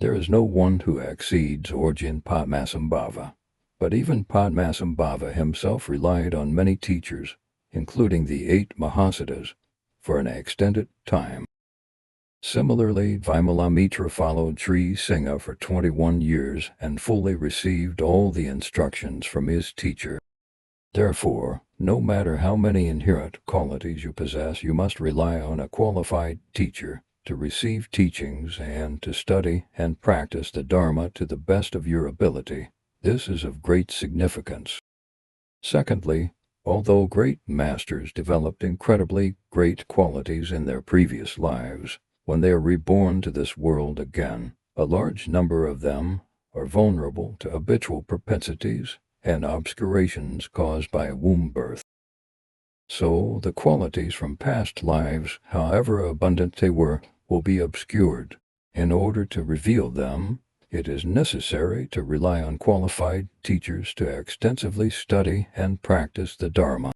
There is no one who exceeds Orgyen Padmasambhava, but even Padmasambhava himself relied on many teachers, including the 8 mahasiddhas, for an extended time. Similarly, Vimalamitra followed Shri Singha for 21 years and fully received all the instructions from his teacher. Therefore, no matter how many inherent qualities you possess, you must rely on a qualified teacher to receive teachings and to study and practice the Dharma to the best of your ability. This is of great significance. Secondly, although great masters developed incredibly great qualities in their previous lives, when they are reborn to this world again, a large number of them are vulnerable to habitual propensities and obscurations caused by womb birth. So the qualities from past lives, however abundant they were, will be obscured. In order to reveal them, it is necessary to rely on qualified teachers to extensively study and practice the Dharma.